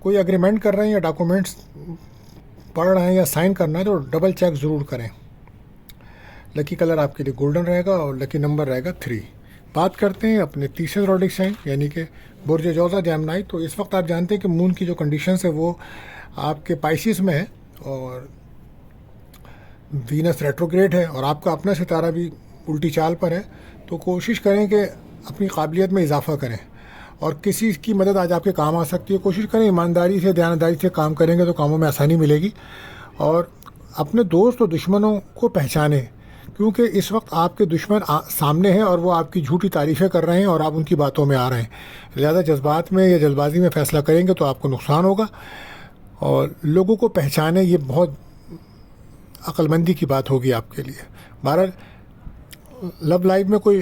کوئی اگریمنٹ کر رہے ہیں یا ڈاکومنٹس پڑھ رہے ہیں یا سائن کرنا ہے تو ڈبل چیک ضرور کریں. لکی کلر آپ کے لیے گولڈن رہے گا اور لکی نمبر رہے گا 3. بات کرتے ہیں اپنے تیسرے زوڈک سائن یعنی کہ برج جوزہ جیمنائی. تو اس وقت آپ جانتے ہیں کہ مون کی جو کنڈیشنز ہے وہ آپ کے پائسیس میں ہے اور وینس ریٹروگریڈ ہے اور آپ کا اپنا ستارہ بھی الٹی چال پر ہے. تو کوشش کریں کہ اپنی قابلیت میں اضافہ کریں اور کسی کی مدد آج آپ کے کام آ سکتی ہے. کوشش کریں ایمانداری سے دیانتداری سے کام کریں گے تو کاموں میں آسانی ملے گی. اور اپنے دوست اور دشمنوں کو پہچانیں کیونکہ اس وقت آپ کے دشمن سامنے ہیں اور وہ آپ کی جھوٹی تعریفیں کر رہے ہیں اور آپ ان کی باتوں میں آ رہے ہیں. لہذا جذبات میں یا جلد بازی میں فیصلہ کریں گے تو آپ کو نقصان ہوگا. اور لوگوں کو پہچانیں یہ بہت عقل مندی کی بات ہوگی آپ کے لیے. بہرحال لو لائف میں کوئی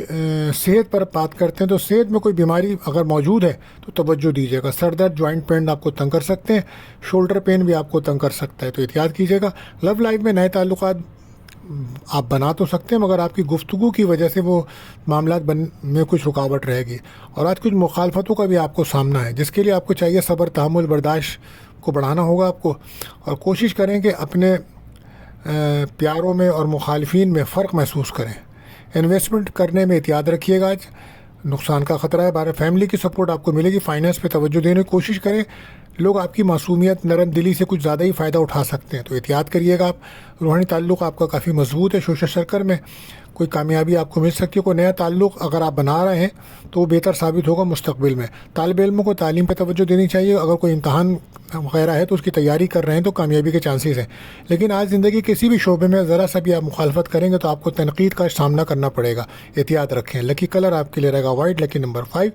صحت پر بات کرتے ہیں تو صحت میں کوئی بیماری اگر موجود ہے تو توجہ دیجیے گا. سر درد جوائنٹ پین آپ کو تنگ کر سکتے ہیں, شولڈر پین بھی آپ کو تنگ کر سکتا ہے تو احتیاط کیجیے گا. لو لائف میں نئے تعلقات آپ بنا تو سکتے ہیں مگر آپ کی گفتگو کی وجہ سے وہ معاملات میں کچھ رکاوٹ رہے گی. اور آج کچھ مخالفتوں کا بھی آپ کو سامنا ہے جس کے لیے آپ کو چاہیے صبر تحمل برداشت کو بڑھانا ہوگا آپ کو. اور کوشش کریں کہ اپنے پیاروں میں اور مخالفین میں فرق محسوس کریں. انویسٹمنٹ کرنے میں احتیاط رکھیے گا, آج نقصان کا خطرہ ہے. بارہ فیملی کی سپورٹ آپ کو ملے گی. فائنانس پہ توجہ دینے کی کوشش کریں. لوگ آپ کی معصومیت نرم دلی سے کچھ زیادہ ہی فائدہ اٹھا سکتے ہیں تو احتیاط کریے گا آپ. روحانی تعلق آپ کا کافی مضبوط ہے. سوشل سرکل میں کوئی کامیابی آپ کو مل سکتی ہے. کوئی نیا تعلق اگر آپ بنا رہے ہیں تو وہ بہتر ثابت ہوگا مستقبل میں. طالب علموں کو تعلیم پہ توجہ دینی چاہیے. اگر کوئی امتحان وغیرہ ہے تو اس کی تیاری کر رہے ہیں تو کامیابی کے چانسز ہیں. لیکن آج زندگی کسی بھی شعبے میں ذرا سا بھی آپ مخالفت کریں گے تو آپ کو تنقید کا سامنا کرنا پڑے گا. احتیاط رکھیں. لکی کلر آپ کے لیے رہے گا وائٹ. لکی نمبر 5.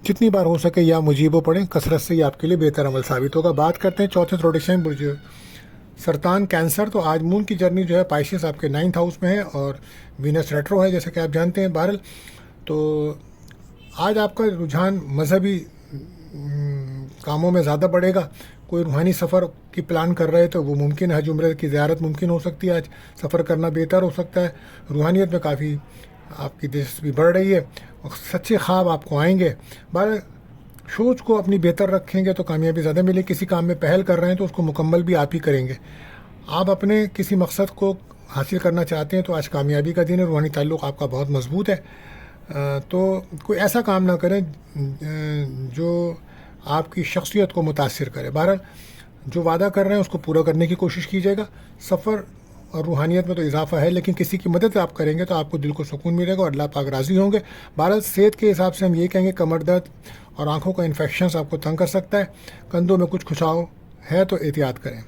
جتنی بار ہو سکے یا مجیبو پڑھیں, کثرت سے یہ آپ کے لیے بہتر عمل ثابت ہوگا. بات کرتے ہیں چوتھے زوڈک سائن برج سرطان کینسر. تو آج مون کی جرنی جو ہے پائسیس آپ کے 9th ہاؤس میں ہے اور وینس ریٹرو ہے جیسے کہ آپ جانتے ہیں. بہرحال تو آج آپ کا رجحان مذہبی کاموں میں زیادہ بڑھے گا. کوئی روحانی سفر کی پلان کر رہے تو وہ ممکن ہے. حج عمرہ کی زیارت ممکن ہو سکتی ہے. آج سفر کرنا بہتر ہو سکتا ہے. روحانیت میں کافی آپ کی دلچسپی بڑھ رہی ہے اور سچے خواب آپ کو آئیں گے. بہرحال سوچ کو اپنی بہتر رکھیں گے تو کامیابی زیادہ ملے. کسی کام میں پہل کر رہے ہیں تو اس کو مکمل بھی آپ ہی کریں گے. آپ اپنے کسی مقصد کو حاصل کرنا چاہتے ہیں تو آج کامیابی کا دن ہے. روحانی تعلق آپ کا بہت مضبوط ہے. تو کوئی ایسا کام نہ کریں جو آپ کی شخصیت کو متاثر کرے. بہرحال جو وعدہ کر رہے ہیں اس کو پورا کرنے کی کوشش کیجیے گا. سفر اور روحانیت میں تو اضافہ ہے لیکن کسی کی مدد آپ کریں گے تو آپ کو دل کو سکون ملے گا اور اللہ پاک راضی ہوں گے. بہرحال صحت کے حساب سے ہم یہ کہیں گے کمر درد اور آنکھوں کا انفیکشنز آپ کو تنگ کر سکتا ہے. کندھوں میں کچھ کھچاؤ ہے تو احتیاط کریں.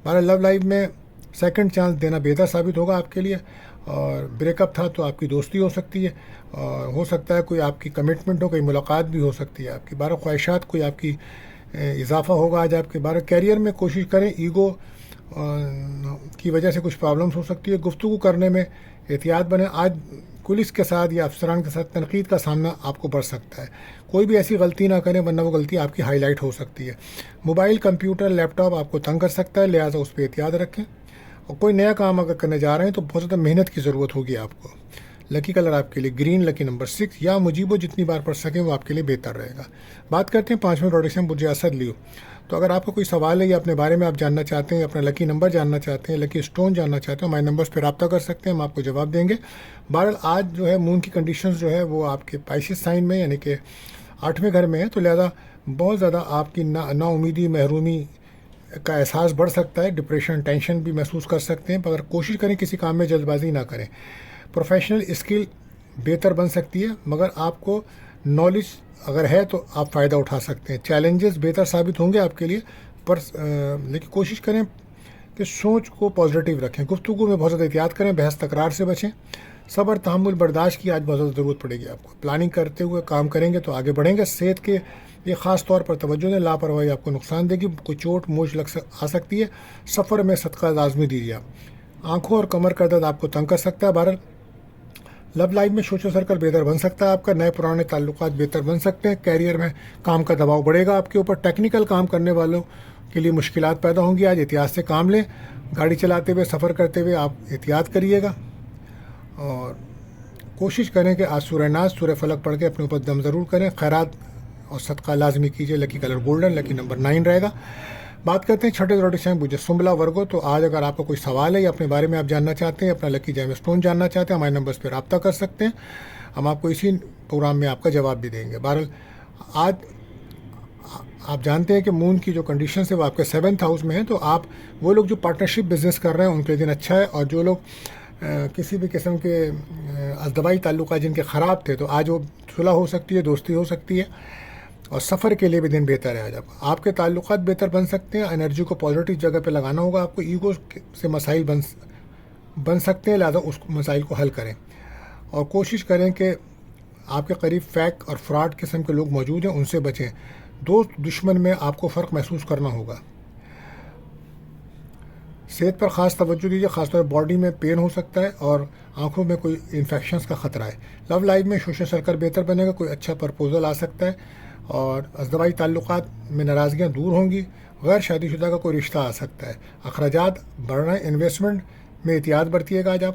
بہرحال لو لائف میں سیکنڈ چانس دینا بہتر ثابت ہوگا آپ کے لیے. اور بریک اپ تھا تو آپ کی دوستی ہو سکتی ہے اور ہو سکتا ہے کوئی آپ کی کمٹمنٹ ہو, کوئی ملاقات بھی ہو سکتی ہے آپ کی. بارہ خواہشات کوئی آپ کی اضافہ ہوگا آج آپ کے. بارہ کیریئر میں کوشش کریں. ایگو کی وجہ سے کچھ پرابلمس ہو سکتی ہے. گفتگو کرنے میں احتیاط بنیں. آج پولیس کے ساتھ یا افسران کے ساتھ تنقید کا سامنا آپ کو بڑھ سکتا ہے. کوئی بھی ایسی غلطی نہ کریں ورنہ وہ غلطی آپ کی ہائی لائٹ ہو سکتی ہے. موبائل کمپیوٹر لیپ ٹاپ آپ کو تنگ کر سکتا ہے لہٰذا اس پہ احتیاط رکھیں. اور کوئی نیا کام اگر کرنے جا رہے ہیں تو بہت زیادہ محنت کی ضرورت ہوگی آپ کو. لکی کلر آپ کے لیے گرین. لکی نمبر 6. یا مجیبو جتنی بار پڑھ سکیں وہ آپ کے لیے بہتر رہے گا. بات کرتے ہیں 5ویں زوڈک سائن برج اسد لیو. تو اگر آپ کو کوئی سوال ہے یا اپنے بارے میں آپ جاننا چاہتے ہیں, اپنا لکی نمبر جاننا چاہتے ہیں, لکی اسٹون جاننا چاہتے ہیں, ہمارے نمبرز پہ رابطہ کر سکتے ہیں, ہم آپ کو جواب دیں گے. بہرحال آج جو ہے مون کی کنڈیشنز جو ہے وہ آپ کے پائسیس سائن میں یعنی کہ 8ویں گھر میں ہے تو لہذا بہت زیادہ آپ کی نا امیدی محرومی کا احساس بڑھ سکتا ہے. ڈپریشن ٹینشن بھی محسوس کر سکتے ہیں. مگر کوشش کریں کسی کام میں جلد بازی نہ کریں. پروفیشنل اسکل بہتر بن سکتی ہے مگر آپ کو نالج اگر ہے تو آپ فائدہ اٹھا سکتے ہیں. چیلنجز بہتر ثابت ہوں گے آپ کے لیے پر لیکن کوشش کریں کہ سوچ کو پازیٹیو رکھیں. گفتگو میں بہت زیادہ احتیاط کریں. بحث تکرار سے بچیں. صبر تحمل برداشت کی آج بہت زیادہ ضرورت پڑے گی آپ کو. پلاننگ کرتے ہوئے کام کریں گے تو آگے بڑھیں گے. صحت کے یہ خاص طور پر توجہ دیں. لاپرواہی آپ کو نقصان دے گی. کوئی چوٹ موچ آ سکتی ہے. سفر میں صدقہ لازمی دیجیے آپ. آنکھوں اور کمر کا درد آپ کو تنگ کر سکتا ہے. بہرحال لو لائف میں سوشل سرکل بہتر بن سکتا ہے آپ کا. نئے پرانے تعلقات بہتر بن سکتے ہیں. کیریئر میں کام کا دباؤ بڑھے گا آپ کے اوپر. ٹیکنیکل کام کرنے والوں کے لیے مشکلات پیدا ہوں گی. آج احتیاط سے کام لیں. گاڑی چلاتے ہوئے سفر کرتے ہوئے آپ احتیاط کریے گا اور کوشش کریں کہ آج سورہ ناس سورہ فلق پڑھ کے اپنے اوپر دم ضرور کریں. خیرات اور صدقہ لازمی کیجیے. لکی کلر گولڈن, لکی نمبر 9 رہے گا. بات کرتے ہیں چھٹے زوڈک سائن بوجھے سنبلا ورگو. تو آج اگر آپ کو کوئی سوال ہے یا اپنے بارے میں آپ جاننا چاہتے ہیں, اپنا لکی جیم اسٹون جاننا چاہتے ہیں, ہمارے نمبرز پہ رابطہ کر سکتے ہیں. ہم آپ کو اسی پروگرام میں آپ کا جواب بھی دیں گے. بہرحال آج آپ جانتے ہیں کہ مون کی جو کنڈیشنز ہے وہ آپ کے 7th ہاؤس میں ہیں. تو آپ وہ لوگ جو پارٹنرشپ بزنس کر رہے ہیں ان کے دن اچھا ہے, اور جو لوگ کسی بھی قسم کے ازدوائی تعلقات جن کے خراب تھے تو آج وہ صلح ہو سکتی ہے, دوستی ہو سکتی ہے. اور سفر کے لیے بھی دن بہتر ہے. آج آپ کے تعلقات بہتر بن سکتے ہیں. انرجی کو پازیٹیو جگہ پہ لگانا ہوگا. آپ کو ایگو سے مسائل بن سکتے ہیں, لہٰذا اس مسائل کو حل کریں اور کوشش کریں کہ آپ کے قریب فیک اور فراڈ قسم کے لوگ موجود ہیں, ان سے بچیں. دوست دشمن میں آپ کو فرق محسوس کرنا ہوگا. صحت پر خاص توجہ دیجیے, خاص طور پر باڈی میں پین ہو سکتا ہے اور آنکھوں میں کوئی انفیکشنز کا خطرہ ہے. لو لائف میں سوشل سرکل بہتر بنے گا, کوئی اچھا پرپوزل آ سکتا ہے اور ازدوائی تعلقات میں ناراضگیاں دور ہوں گی. غیر شادی شدہ کا کوئی رشتہ آ سکتا ہے. اخراجات بڑھ رہے ہیں, انویسٹمنٹ میں احتیاط برتیے گا آج آپ.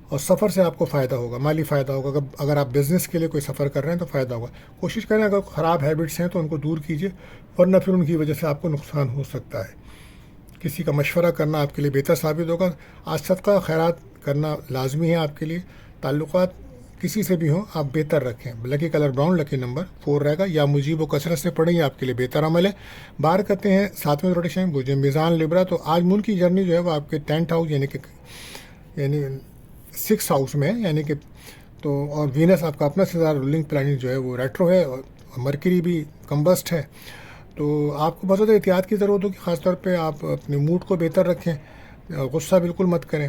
اور سفر سے آپ کو فائدہ ہوگا, مالی فائدہ ہوگا. اگر آپ بزنس کے لیے کوئی سفر کر رہے ہیں تو فائدہ ہوگا. کوشش کریں اگر خراب ہیبٹس ہیں تو ان کو دور کیجیے, ورنہ پھر ان کی وجہ سے آپ کو نقصان ہو سکتا ہے. کسی کا مشورہ کرنا آپ کے لیے بہتر ثابت ہوگا. آج صدقہ خیرات کرنا لازمی ہے آپ کے لیے. تعلقات کسی سے بھی ہوں آپ بہتر رکھیں. لکی کلر براؤن, لکی نمبر 4 رہے گا. یا مجیب و کثرت سے پڑھیں, یہ آپ کے لیے بہتر عمل ہے. بار کرتے ہیں 7ویں روٹیشن بوجھے میزان لبرا. تو آج مون کی جرنی جو ہے وہ آپ کے 10th ہاؤس یعنی 6 ہاؤس میں ہے, یعنی کہ تو اور وینس آپ کا اپنا ستارہ رولنگ پلانٹ جو ہے وہ ریٹرو ہے, اور مرکری بھی کمبسٹ ہے. تو آپ کو بہت زیادہ احتیاط کی ضرورت ہوگی. خاص طور پہ آپ اپنے موڈ کو بہتر رکھیں, غصہ بالکل مت کریں,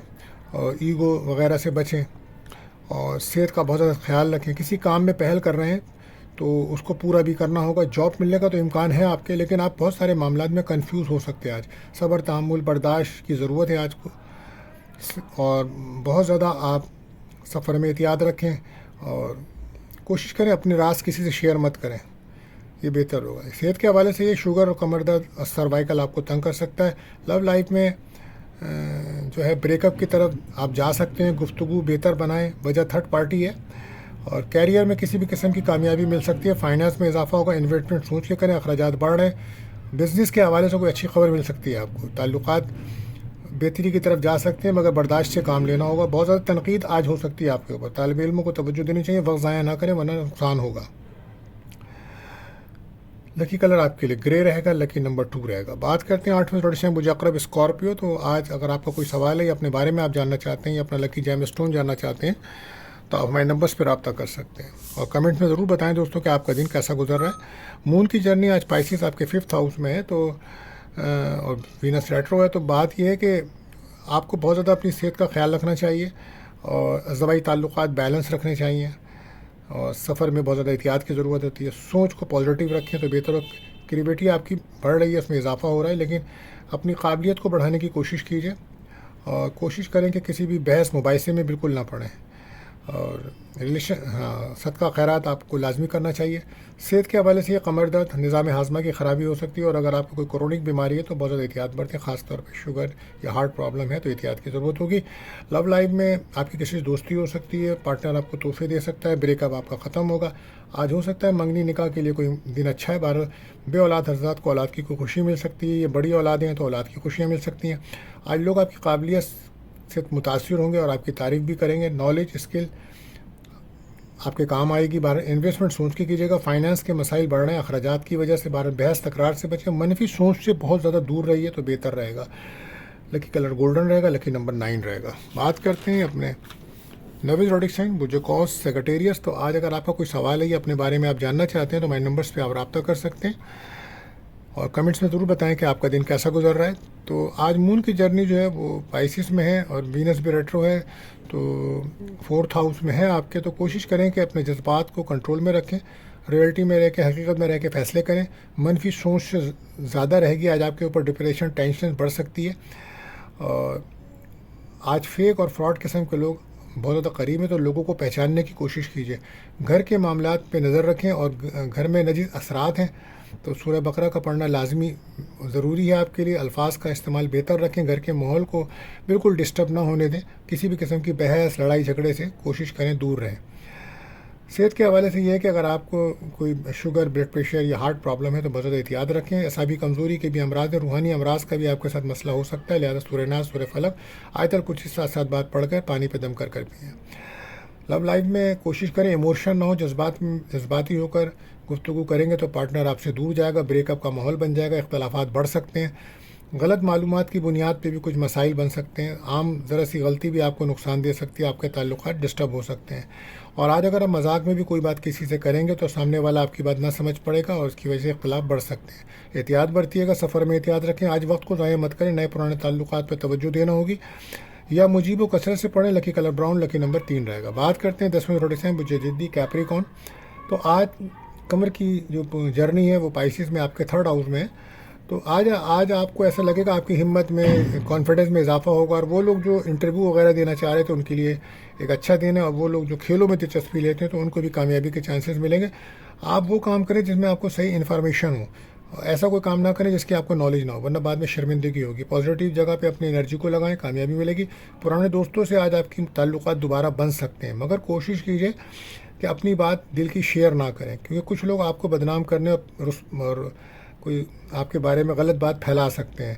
اور ایگو وغیرہ سے بچیں, اور صحت کا بہت زیادہ خیال رکھیں. کسی کام میں پہل کر رہے ہیں تو اس کو پورا بھی کرنا ہوگا. جاب ملنے کا تو امکان ہے آپ کے, لیکن آپ بہت سارے معاملات میں کنفیوز ہو سکتے ہیں. آج صبر, تحمل, برداشت کی ضرورت ہے آج کو, اور بہت زیادہ آپ سفر میں احتیاط رکھیں, اور کوشش کریں اپنے راز کسی سے شیئر مت کریں, یہ بہتر ہوگا. صحت کے حوالے سے یہ شوگر اور کمر درد اور سروائیکل آپ کو تنگ کر سکتا ہے. لو لائف میں جو ہے بریک اپ کی طرف آپ جا سکتے ہیں. گفتگو بہتر بنائیں, وجہ تھرڈ پارٹی ہے. اور کیریئر میں کسی بھی قسم کی کامیابی مل سکتی ہے. فائنانس میں اضافہ ہوگا, انویسٹمنٹ سوچ کے کریں. اخراجات بڑھ رہے ہیں. بزنس کے حوالے سے کوئی اچھی خبر مل سکتی ہے آپ کو. تعلقات بہتری کی طرف جا سکتے ہیں, مگر برداشت سے کام لینا ہوگا. بہت زیادہ تنقید آج ہو سکتی ہے آپ کے اوپر. طالب علموں کو توجہ دینی چاہیے, وقت ضائع نہ کریں ورنہ نقصان ہوگا. لکی کلر آپ کے لیے گرے رہے گا, لکی نمبر 2 رہے گا. بات کرتے ہیں 8ویں روٹیشن بوجھے عقرب اسکارپیو. تو آج اگر آپ کا کوئی سوال ہے یا اپنے بارے میں آپ جاننا چاہتے ہیں یا اپنا لکی جیم اسٹون جاننا چاہتے ہیں تو آپ ہمارے نمبرز پہ رابطہ کر سکتے ہیں, اور کمنٹ میں ضرور بتائیں دوستوں کہ آپ کا دن کیسا گزر رہا ہے. مون کی جرنی آج پائسیس آپ کے 5th ہاؤس میں ہے, تو اور وینس ریٹرو ہے. تو بات یہ ہے کہ آپ کو بہت زیادہ اپنی صحت کا خیال رکھنا چاہیے, اور ازدوائی تعلقات بیلنس رکھنے چاہیے, اور سفر میں بہت زیادہ احتیاط کی ضرورت ہوتی ہے. سوچ کو پازیٹیو رکھیں تو بہتر ہو. کریٹیوٹی آپ کی بڑھ رہی ہے, اس میں اضافہ ہو رہا ہے, لیکن اپنی قابلیت کو بڑھانے کی کوشش کیجیے, اور کوشش کریں کہ کسی بھی بحث مباحثے میں بالکل نہ پڑیں. اور صدقہ خیرات آپ کو لازمی کرنا چاہیے. صحت کے حوالے سے یہ کمر درد, نظام ہاضمہ کی خرابی ہو سکتی ہے, اور اگر آپ کو کوئی کرونک بیماری ہے تو بہت زیادہ احتیاط برتیں. خاص طور پہ شوگر یا ہارٹ پرابلم ہے تو احتیاط کی ضرورت ہوگی. لو لائف میں آپ کی کسی سے دوستی ہو سکتی ہے, پارٹنر آپ کو تحفے دے سکتا ہے, بریک اپ آپ کا ختم ہوگا. آج ہو سکتا ہے منگنی نکاح کے لیے کوئی دن اچھا ہے. بے اولاد حضرات کو اولاد کی کوئی خوشی مل سکتی ہے, یہ بڑی اولادیں ہیں تو اولاد کی خوشیاں مل سکتی ہیں. آج لوگ آپ کی قابلیت سے متاثر ہوں گے اور آپ کی تعریف بھی کریں گے. نالج, اسکل آپ کے کام آئے گی. باہر انویسٹمنٹ سوچ کے کیجیے گا. فائنانس کے مسائل بڑھ رہے ہیں, اخراجات کی وجہ سے باہر بحث تکرار سے بچیں. منفی سوچ سے بہت زیادہ دور رہیے تو بہتر رہے گا. لکی کلر گولڈن رہے گا, لکی نمبر 9 رہے گا. بات کرتے ہیں اپنے 9ویں زوڈک سائن بوجھے کاس سیگیٹیریس. تو آج اگر آپ کا کوئی سوال ہے یا اپنے بارے میں آپ جاننا چاہتے ہیں تو ہمارے نمبرز پہ آپ رابطہ کر سکتے ہیں, اور کمنٹس میں ضرور بتائیں کہ آپ کا دن کیسا گزر رہا ہے. تو آج مون کی جرنی جو ہے وہ پائسیس میں ہے, اور وینس بھی ریٹرو ہے, تو 4th ہاؤس میں ہے آپ کے. تو کوشش کریں کہ اپنے جذبات کو کنٹرول میں رکھیں, ریئلٹی میں رہ کے, حقیقت میں رہ کے فیصلے کریں. منفی سوچ سے زیادہ رہے گی آج آپ کے اوپر. ڈپریشن, ٹینشن بڑھ سکتی ہے. اور آج فیک اور فراڈ قسم کے لوگ بہت زیادہ قریب ہیں, تو لوگوں کو پہچاننے کی کوشش کیجیے. گھر کے معاملات پہ نظر رکھیں, اور گھر میں نجیز اثرات ہیں تو سورہ بقرہ کا پڑھنا لازمی ضروری ہے آپ کے لیے. الفاظ کا استعمال بہتر رکھیں. گھر کے ماحول کو بالکل ڈسٹرب نہ ہونے دیں. کسی بھی قسم کی بحث, لڑائی جھگڑے سے کوشش کریں دور رہیں. صحت کے حوالے سے یہ ہے کہ اگر آپ کو کوئی شوگر، بلڈ پریشر یا ہارٹ پرابلم ہے تو بہت زیادہ احتیاط رکھیں. اعصابی کمزوری کے بھی امراض ہیں، روحانی امراض کا بھی آپ کے ساتھ مسئلہ ہو سکتا ہے، لہٰذا سورہ ناس، سورہ فلق، آیت الکرسی ساتھ ساتھ بات پڑھ کر پانی پہ دم کر پئیں. لو لائف میں کوشش کریں ایموشن نہ ہو، جذباتی ہو کر گفتگو کریں گے تو پارٹنر آپ سے دور جائے گا، بریک اپ کا ماحول بن جائے گا، اختلافات بڑھ سکتے ہیں. غلط معلومات کی بنیاد پہ بھی کچھ مسائل بن سکتے ہیں. عام ذرا سی غلطی بھی آپ کو نقصان دے سکتی ہے، آپ کے تعلقات ڈسٹرب ہو سکتے ہیں. اور آج اگر آپ مذاق میں بھی کوئی بات کسی سے کریں گے تو سامنے والا آپ کی بات نہ سمجھ پڑے گا اور اس کی وجہ سے اختلاف بڑھ سکتے ہیں. احتیاط برتیے گا، سفر میں احتیاط رکھیں. آج وقت کو ضائع مت کریں، نئے پرانے تعلقات پہ توجہ دینا ہوگی. یا مجیب و کثرت سے پڑھیں، لکی کلر براؤن، لکی نمبر 3 رہے گا. بات کرتے ہیں 10ویں روٹیشن جدی کیپریکون. تو آج کمر کی جو جرنی ہے وہ پائسس میں آپ کے 3rd ہاؤس میں ہے. تو آج آپ کو ایسا لگے گا آپ کی ہمت میں، کانفیڈنس میں اضافہ ہوگا. اور وہ لوگ جو انٹرویو وغیرہ دینا چاہ رہے تھے ان کے لیے ایک اچھا دن ہے. اور وہ لوگ جو کھیلوں میں دلچسپی لیتے ہیں تو ان کو بھی کامیابی کے چانسز ملیں گے. آپ وہ کام کریں جس میں آپ کو صحیح انفارمیشن ہو. ایسا کوئی کام نہ کریں جس کی آپ کو نالج نہ ہو، ورنہ بعد میں شرمندگی ہوگی. پازیٹیو جگہ پہ اپنی انرجی کو لگائیں، کامیابی ملے گی. پرانے دوستوں سے آج آپ کی تعلقات دوبارہ بن سکتے ہیں، مگر کوشش کیجیے کہ اپنی بات دل کی شیئر نہ کریں، کیونکہ کچھ لوگ آپ کو بدنام کرنے اور کوئی آپ کے بارے میں غلط بات پھیلا سکتے ہیں.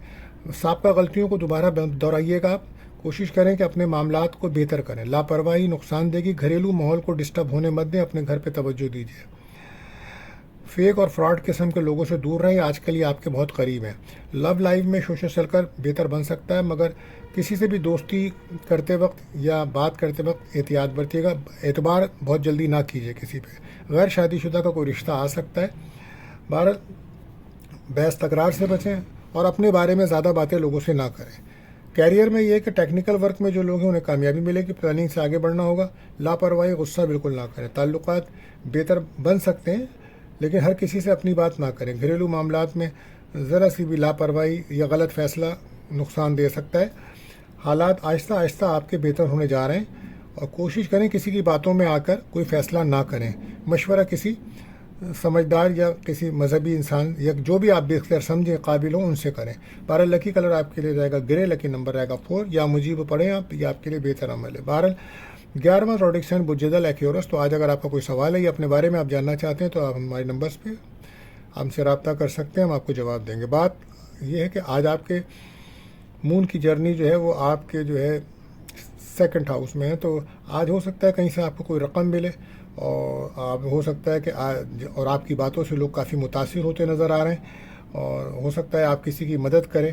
سابقہ غلطیوں کو دوبارہ دہرائیے گا. آپ کوشش کریں کہ اپنے معاملات کو بہتر کریں. لاپرواہی نقصان دے گی. گھریلو ماحول کو ڈسٹرب ہونے مت دیں، اپنے گھر پہ توجہ دیجیے. فیک اور فراڈ قسم کے لوگوں سے دور رہیں، آج کل یہ آپ کے بہت قریب ہیں. لو لائف میں سوشل سرکل بہتر بن سکتا ہے، مگر کسی سے بھی دوستی کرتے وقت یا بات کرتے وقت احتیاط برتیے گا. اعتبار بہت جلدی نہ کیجیے کسی پہ. غیر شادی شدہ کا کوئی رشتہ آ سکتا ہے. بہرحال بحث تکرار سے بچیں اور اپنے بارے میں زیادہ باتیں لوگوں سے نہ کریں. کیریئر میں یہ ہے کہ ٹیکنیکل ورک میں جو لوگ ہیں انہیں کامیابی ملے گی. پلاننگ سے آگے بڑھنا ہوگا. لاپرواہی، غصہ بالکل نہ کریں. تعلقات بہتر بن سکتے ہیں لیکن ہر کسی سے اپنی بات نہ کریں. گھریلو معاملات میں ذرا سی بھی لاپرواہی یا غلط فیصلہ نقصان دے سکتا ہے. حالات آہستہ آہستہ آپ کے بہتر ہونے جا رہے ہیں اور کوشش کریں کسی کی باتوں میں آ کر کوئی فیصلہ نہ کریں. مشورہ کسی سمجھدار یا کسی مذہبی انسان یا جو بھی آپ بہتر سمجھیں قابل ہوں ان سے کریں. بہرحال لکی کلر آپ کے لیے رہے گا گرے، لکی نمبر رہے گا 4. یا مجیب پڑھیں آپ، یہ آپ کے لیے بہتر عمل ہے. بہرحال 11واں روڈکشن بجدل ایکیورس. تو آج اگر آپ کا کوئی سوال ہے یا اپنے بارے میں آپ جاننا چاہتے ہیں تو آپ ہمارے نمبرز پہ ہم سے رابطہ کر سکتے ہیں، ہم آپ کو جواب دیں گے. بات یہ ہے کہ آج آپ کے مون کی جرنی جو ہے وہ آپ کے جو ہے 2nd ہاؤس میں ہے. تو آج ہو سکتا ہے کہیں سے آپ کو کوئی رقم ملے اور آپ ہو سکتا ہے کہ اور آپ کی باتوں سے لوگ کافی متاثر ہوتے نظر آ رہے ہیں. اور ہو سکتا ہے آپ کسی کی مدد کریں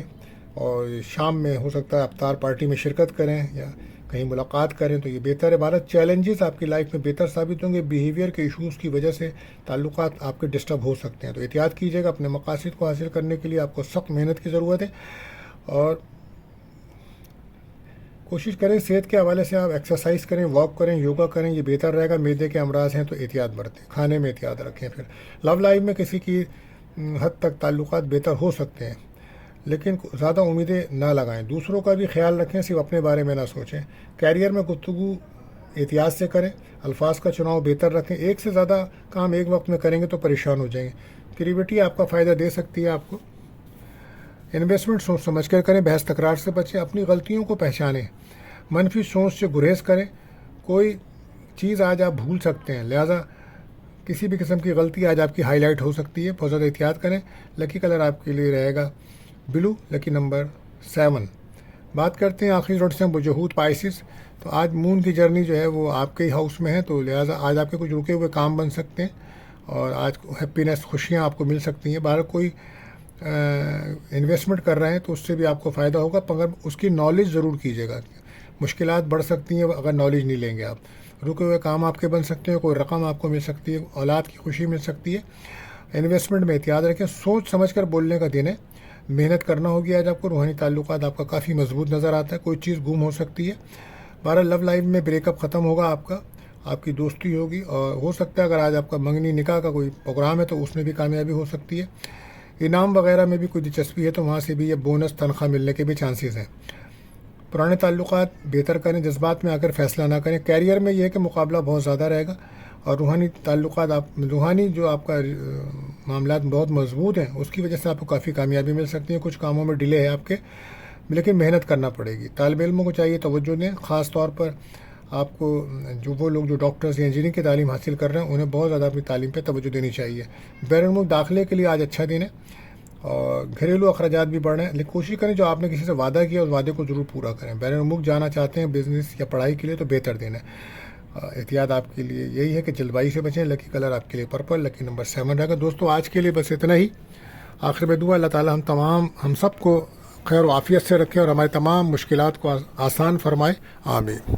اور شام میں ہو سکتا ہے افطار پارٹی میں شرکت کریں یا کہیں ملاقات کریں تو یہ بہتر ہے. بھارت چیلنجز آپ کی لائف میں بہتر ثابت ہوں گے. بیہیویئر کے ایشوز کی وجہ سے تعلقات آپ کے ڈسٹرب ہو سکتے ہیں، تو احتیاط کیجیے گا. اپنے مقاصد کو حاصل کرنے کے لیے آپ کو سخت محنت کی ضرورت ہے اور کوشش کریں صحت کے حوالے سے آپ ایکسرسائز کریں، واک کریں، یوگا کریں، یہ بہتر رہے گا. معدے کے امراض ہیں تو احتیاط برتیں، کھانے میں احتیاط رکھیں. پھر لو لائف میں کسی کی حد تک تعلقات بہتر ہو سکتے ہیں لیکن زیادہ امیدیں نہ لگائیں. دوسروں کا بھی خیال رکھیں، صرف اپنے بارے میں نہ سوچیں. کیریئر میں گفتگو احتیاط سے کریں، الفاظ کا چناؤ بہتر رکھیں. ایک سے زیادہ کام ایک وقت میں کریں گے تو پریشان ہو جائیں گے. کریٹیوٹی آپ کا فائدہ دے سکتی ہے آپ کو. انویسٹمنٹ سوچ سمجھ کر کریں، بحث تکرار سے بچیں. اپنی غلطیوں کو پہچانیں، منفی سوچ سے گریز کریں. کوئی چیز آج آپ بھول سکتے ہیں، لہذا کسی بھی قسم کی غلطی آج آپ کی ہائی لائٹ ہو سکتی ہے. بہت زیادہ احتیاط کریں. لکی کلر آپ کے لیے رہے گا بلو، لکی نمبر 7. بات کرتے ہیں آخری روٹ سے بجہود پائسس. تو آج مون کی جرنی جو ہے وہ آپ کے ہی ہاؤس میں ہے، تو لہٰذا آج آپ کے کچھ رکے ہوئے کام بن سکتے ہیں اور آج ہیپینس، خوشیاں آپ کو مل سکتی ہیں. باہر کوئی انویسٹمنٹ کر رہے ہیں تو اس سے بھی آپ کو فائدہ ہوگا، مگر اس کی نالج ضرور کیجیے گا. مشکلات بڑھ سکتی ہیں اگر نالج نہیں لیں گے آپ. رکے ہوئے کام آپ کے بن سکتے ہیں، کوئی رقم آپ کو مل سکتی ہے، اولاد کی خوشی مل سکتی ہے. انویسٹمنٹ میں احتیاط رکھیں. سوچ سمجھ کر بولنے کا دن ہے، محنت کرنا ہوگی آج آپ کو. روحانی تعلقات آپ کا کافی مضبوط نظر آتا ہے. کوئی چیز گم ہو سکتی ہے. 12 لو لائف میں بریک اپ ختم ہوگا آپ کی دوستی ہوگی اور ہو سکتا ہے اگر آج آپ کا منگنی نکاح کا کوئی پروگرام ہے تو اس میں بھی کامیابی ہو سکتی ہے. انعام وغیرہ میں بھی کوئی دلچسپی ہے تو وہاں سے بھی یہ بونس تنخواہ ملنے کے بھی چانسز ہیں. پرانے تعلقات بہتر کریں، جذبات میں آ کر فیصلہ نہ کریں. کیریئر میں یہ ہے کہ مقابلہ بہت زیادہ رہے گا اور روحانی تعلقات روحانی جو آپ کا معاملات بہت مضبوط ہیں اس کی وجہ سے آپ کو کافی کامیابی مل سکتی ہے. کچھ کاموں میں ڈیلے ہے آپ کے لیکن محنت کرنا پڑے گی. طالب علموں کو چاہیے توجہ دیں، خاص طور پر آپ کو جو وہ لوگ جو ڈاکٹرز یا انجینئرنگ کی تعلیم حاصل کر رہے ہیں انہیں بہت زیادہ اپنی تعلیم پہ توجہ دینی چاہیے. بیرون ملک داخلے کے لیے آج اچھا دن ہے اور گھریلو اخراجات بھی بڑھ رہے ہیں، لیکن کوشش کریں جو آپ نے کسی سے وعدہ کیا اس وعدے کو ضرور پورا کریں. بیرون ملک جانا چاہتے ہیں بزنس یا پڑھائی کے لیے تو بہتر دن ہے. احتیاط آپ کے لیے یہی ہے کہ جلد بازی سے بچیں. لکی کلر آپ کے لیے پرپل، لکی نمبر 7 رہے گا. دوستو آج کے لیے بس اتنا ہی. آخر میں دعا اللہ تعالی ہم سب کو خیر و عافیت سے رکھے اور ہماری تمام مشکلات کو آسان فرمائے. آمین.